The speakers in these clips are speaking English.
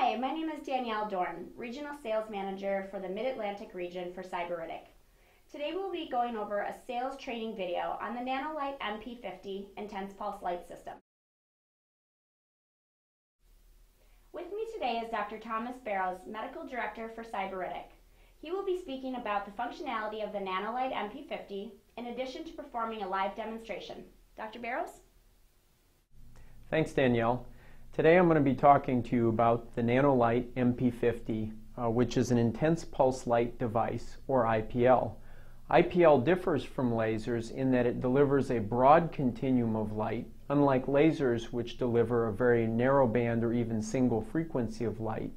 Hi, my name is Danielle Dorn, Regional Sales Manager for the Mid-Atlantic region for Cyberlytic. Today we'll be going over a sales training video on the Nanolite MP50 Intense Pulse Light System. With me today is Dr. Thomas Barrows, Medical Director for Cyberlytic. He will be speaking about the functionality of the Nanolite MP50 in addition to performing a live demonstration. Dr. Barrows? Thanks, Danielle. Today I'm going to be talking to you about the Nanolite MP50, which is an intense pulse light device, or IPL. IPL differs from lasers in that it delivers a broad continuum of light, unlike lasers which deliver a very narrow band or even single frequency of light.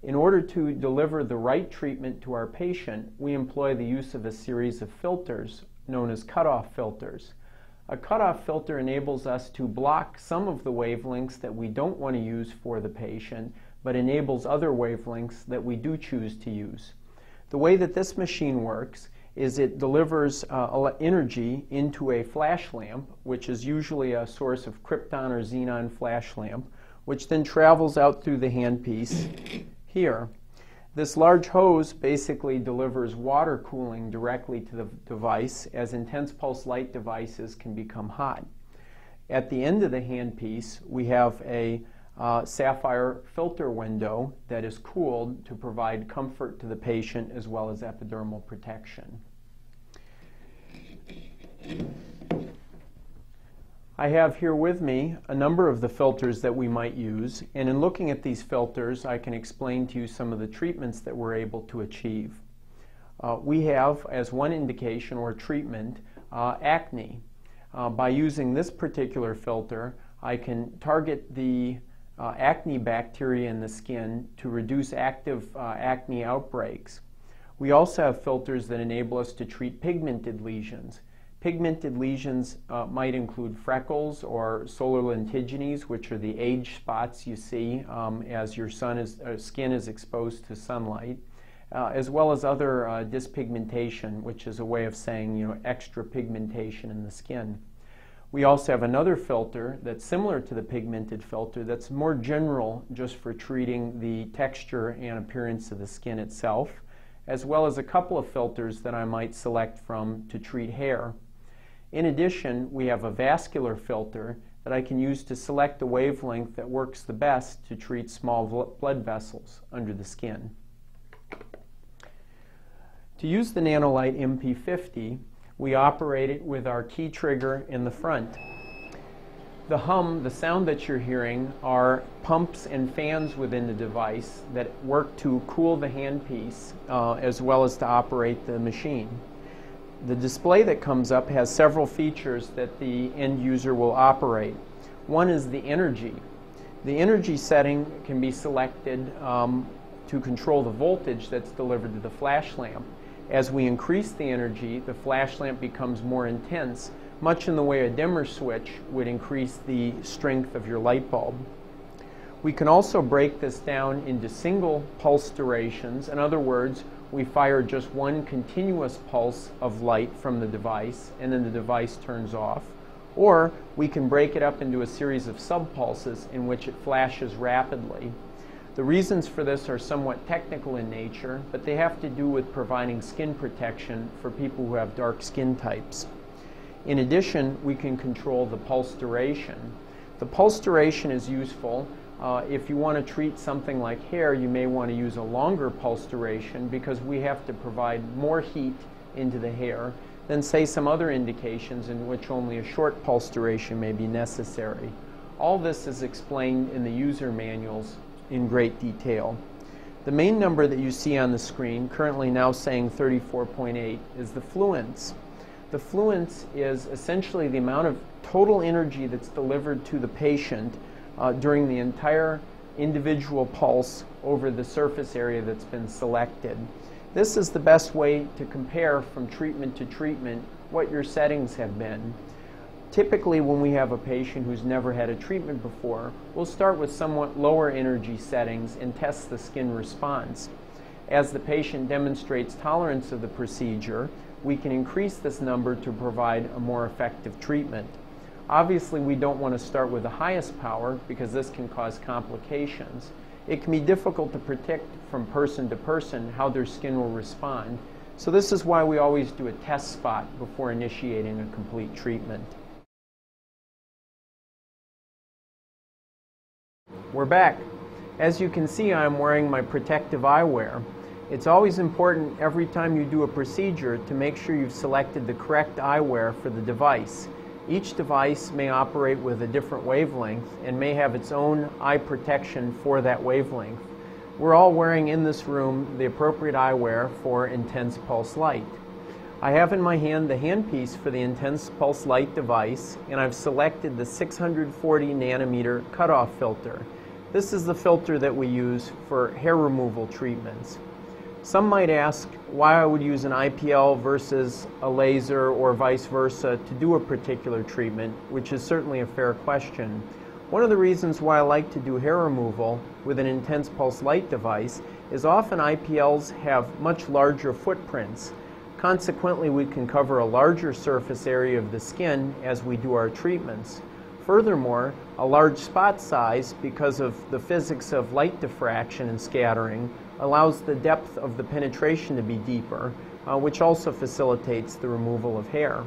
In order to deliver the right treatment to our patient, we employ the use of a series of filters known as cutoff filters. A cutoff filter enables us to block some of the wavelengths that we don't want to use for the patient, but enables other wavelengths that we do choose to use. The way that this machine works is it delivers energy into a flash lamp, which is usually a source of krypton or xenon flash lamp, which then travels out through the handpiece here. This large hose basically delivers water cooling directly to the device, as intense pulse light devices can become hot. At the end of the handpiece, we have a sapphire filter window that is cooled to provide comfort to the patient as well as epidermal protection. I have here with me a number of the filters that we might use, and in looking at these filters I can explain to you some of the treatments that we're able to achieve. We have, as one indication or treatment, acne. By using this particular filter, I can target the acne bacteria in the skin to reduce active acne outbreaks. We also have filters that enable us to treat pigmented lesions. Pigmented lesions might include freckles or solar lentigines, which are the age spots you see as your skin is exposed to sunlight, as well as other dyspigmentation, which is a way of saying, extra pigmentation in the skin. We also have another filter that's similar to the pigmented filter that's more general, just for treating the texture and appearance of the skin itself, as well as a couple of filters that I might select from to treat hair. In addition, we have a vascular filter that I can use to select the wavelength that works the best to treat small blood vessels under the skin. To use the Nanolite MP50, we operate it with our key trigger in the front. The hum, the sound that you're hearing, are pumps and fans within the device that work to cool the handpiece as well as to operate the machine. The display that comes up has several features that the end user will operate. One is the energy. The energy setting can be selected to control the voltage that's delivered to the flash lamp. As we increase the energy, the flash lamp becomes more intense, much in the way a dimmer switch would increase the strength of your light bulb. We can also break this down into single pulse durations. In other words, we fire just one continuous pulse of light from the device and then the device turns off. Or we can break it up into a series of sub-pulses in which it flashes rapidly. The reasons for this are somewhat technical in nature, but they have to do with providing skin protection for people who have dark skin types. In addition, we can control the pulse duration. The pulse duration is useful. If you want to treat something like hair, you may want to use a longer pulse duration because we have to provide more heat into the hair than, say, some other indications in which only a short pulse duration may be necessary. All this is explained in the user manuals in great detail. The main number that you see on the screen, currently now saying 34.8, is the fluence. The fluence is essentially the amount of total energy that's delivered to the patient during the entire individual pulse over the surface area that's been selected. This is the best way to compare from treatment to treatment what your settings have been. Typically, when we have a patient who's never had a treatment before, we'll start with somewhat lower energy settings and test the skin response. As the patient demonstrates tolerance of the procedure, we can increase this number to provide a more effective treatment. Obviously, we don't want to start with the highest power because this can cause complications. it can be difficult to predict from person to person how their skin will respond. So this is why we always do a test spot before initiating a complete treatment. We're back. As you can see, I'm wearing my protective eyewear. It's always important every time you do a procedure to make sure you've selected the correct eyewear for the device. Each device may operate with a different wavelength and may have its own eye protection for that wavelength. We're all wearing in this room the appropriate eyewear for intense pulse light. I have in my hand the handpiece for the intense pulse light device, and I've selected the 640 nanometer cutoff filter. This is the filter that we use for hair removal treatments. Some might ask why I would use an IPL versus a laser or vice versa to do a particular treatment, which is certainly a fair question. One of the reasons why I like to do hair removal with an intense pulse light device is often IPLs have much larger footprints. Consequently, we can cover a larger surface area of the skin as we do our treatments. Furthermore, a large spot size, because of the physics of light diffraction and scattering, allows the depth of the penetration to be deeper, which also facilitates the removal of hair.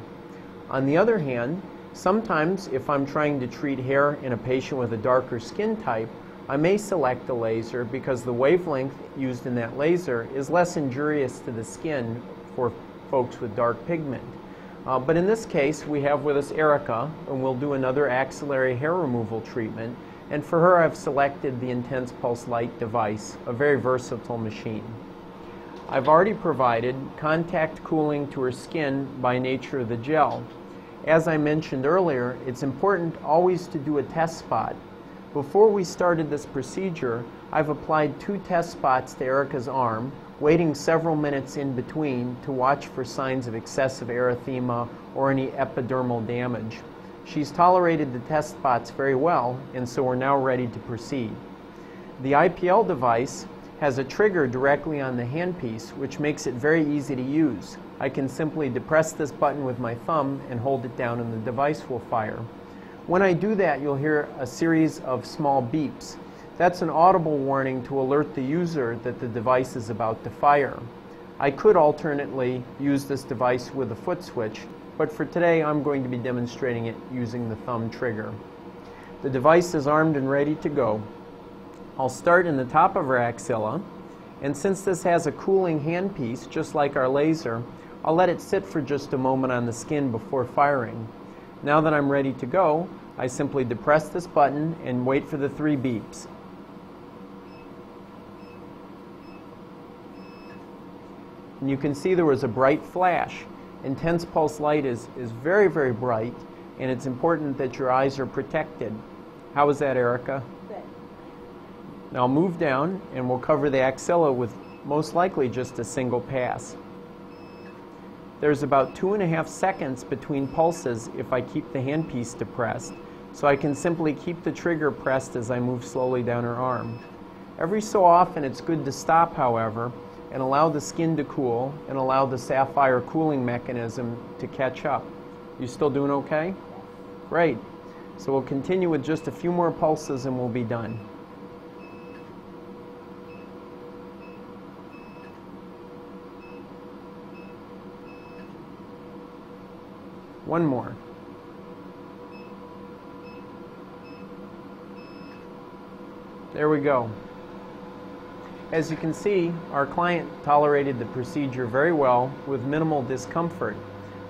On the other hand, sometimes if I'm trying to treat hair in a patient with a darker skin type, I may select a laser because the wavelength used in that laser is less injurious to the skin for folks with dark pigment. But in this case, we have with us Erica, and we'll do another axillary hair removal treatment. And for her, I've selected the Intense Pulse Light device, a very versatile machine. I've already provided contact cooling to her skin by nature of the gel. As I mentioned earlier, it's important always to do a test spot. Before we started this procedure, I've applied 2 test spots to Erica's arm, waiting several minutes in between to watch for signs of excessive erythema or any epidermal damage. She's tolerated the test spots very well, and so we're now ready to proceed. The IPL device has a trigger directly on the handpiece, which makes it very easy to use. I can simply depress this button with my thumb and hold it down and the device will fire. When I do that, you'll hear a series of small beeps. That's an audible warning to alert the user that the device is about to fire. I could alternately use this device with a foot switch, but for today I'm going to be demonstrating it using the thumb trigger. The device is armed and ready to go. I'll start in the top of her axilla, and since this has a cooling handpiece, just like our laser, I'll let it sit for just a moment on the skin before firing. Now that I'm ready to go, I simply depress this button and wait for the 3 beeps. And you can see there was a bright flash. Intense pulse light is very, very bright, and it's important that your eyes are protected. How was that, Erica? Good. Now I'll move down and we'll cover the axilla with most likely just a single pass. There's about 2.5 seconds between pulses if I keep the handpiece depressed, so I can simply keep the trigger pressed as I move slowly down her arm. Every so often it's good to stop, however, and allow the skin to cool and allow the sapphire cooling mechanism to catch up. You still doing okay? Great. So we'll continue with just a few more pulses and we'll be done. One more. There we go. As you can see, our client tolerated the procedure very well with minimal discomfort.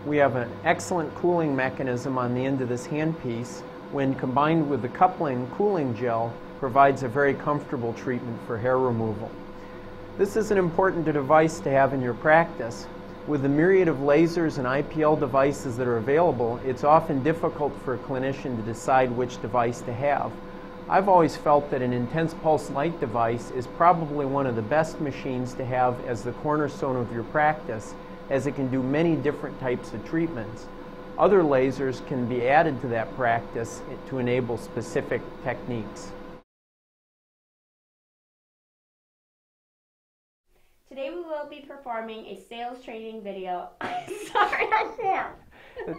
We have an excellent cooling mechanism on the end of this handpiece. When combined with the coupling cooling gel, provides a very comfortable treatment for hair removal. This is an important device to have in your practice. With the myriad of lasers and IPL devices that are available, it's often difficult for a clinician to decide which device to have. I've always felt that an intense pulse light device is probably one of the best machines to have as the cornerstone of your practice, as it can do many different types of treatments. Other lasers can be added to that practice to enable specific techniques. Today we will be performing a sales training video. Sorry, I can't.